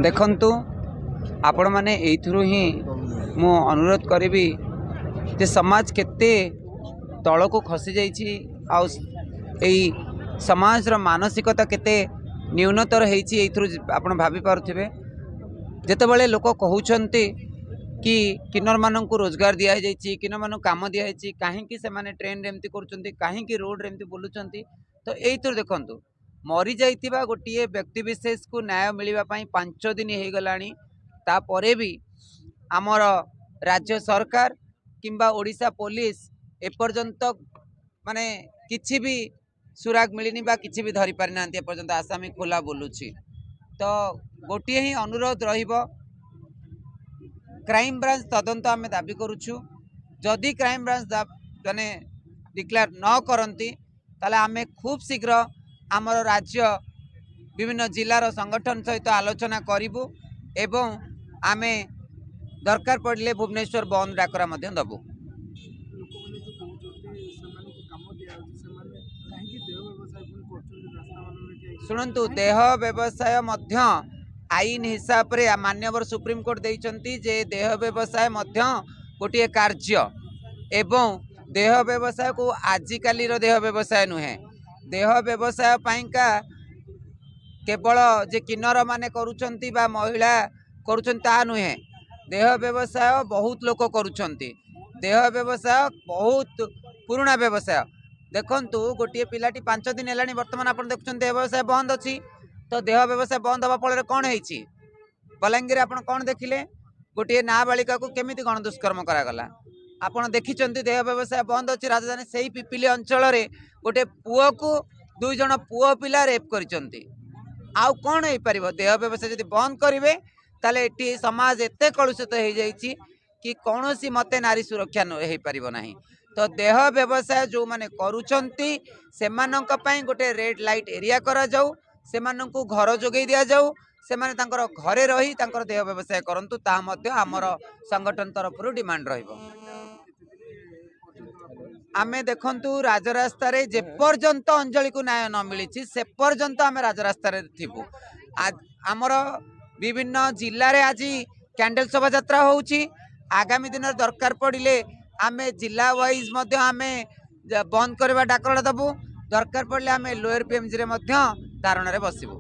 देखंतु आपण माने एइथुरु ही मु अनुरोध करी जे समाज केते तल को खसी जाइछि आ समाज रो मानसिकता केते न्यूनतर होइछि एइथुरु आपण भाभी पारुथिबे जेतेबेले लोक कहउछन्ति कि किन्नर माननकु रोजगार दिया जाइछि किन्नर माननकु काम दिया जाइछि काहेकि से माने ट्रेन रे एमति करूछन्ति काहेकि रोड रे एमति बोलुछन्ति तो एइथुरु देखंतु मरी जाइतिबा गोटिए व्यक्ति विशेष को न्याय मिलवा पई 5 दिन हे गलानी तापरे भी आमर राज्य सरकार किंबा ओडिशा पुलिस एपर्यंत माने किछि भी सुराग मिलनी बा किछि भी धरी पारि नांती एपर्यंत आसामी खोला बोलुछि तो गोटिए ही अनुरोध रहिबो क्राइम ब्रांच तदंत आम दाबी करुछु जदि क्राइम ब्रांच माने डिक्लेयर न करती ताले आमे खूब शीघ्र आमर राज्य विभिन्न जिलार संगठन सहित आलोचना करिबु एवं आमे दरकार पड़े भुवनेश्वर बंद डाकरा दबु। शुणु देह व्यवसाय आईन हिसाब रे मान्यवर सुप्रीम कोर्ट देइचंती जे देह व्यवसाय गोटे कार्य एवं देह व्यवसाय को आजिकाली देह व्यवसाय नुहे देह व्यवसाय पाइका केवल जे किन्नर माने करूचंती बा महिला करूचंती ता नुहे देह व्यवसाय बहुत लोक करूचंती देह व्यवसाय बहुत पुराना व्यवसाय देखंतु गोटे पिलाटी 5 दिन हेलानी वर्तमान आपण देखुचंती देह व्यवसाय बंद अछि तो देह व्यवसाय बंद हवा फल कौन है बलांगीर आप कौन देखिले गोटे नाबालिका को केमिति गण दुष्कर्म करागला आपड़ देखी देह व्यवसाय बंद अच्छी राजधानी से ही पिपिली अंचल गोटे पुओ को 2 जन पुओ पिला रेप करिसंती आउ कौन हो पार देह व्यवसाय जब बंद करेंगे ताले एटी समाज एते कलुषित हो जाइए कि कौन सी मते नारी सुरक्षा हो पार ना तो देह व्यवसाय जो माने करुचंती सेमानंक पई गोटे रेड लाइट एरिया करा जाऊ सेमानंकु घर जोगई दिया जाऊ सेमाने तांकर घरे रही तांकर देह व्यवसाय करंतु ता मध्य हमर संगठन तरफ डिमांड रहिबो। आमे देखंतु राजरास्ता रे जे पर्यंत अंजलि को न्याय न मिली से पर्यंत आमे राजरास्ता रे थिबु आमर विभिन्न जिल्ला रे आज कैंडल शोभा यात्रा होउची आगामी दिन दरकार पड़िले आमे जिला वाइज मध्य आमे बंद करबा डाकरा दबु दरकार पड़ले आमे लोअर पीएमजी रे मध्य धारणा रे बसिबु।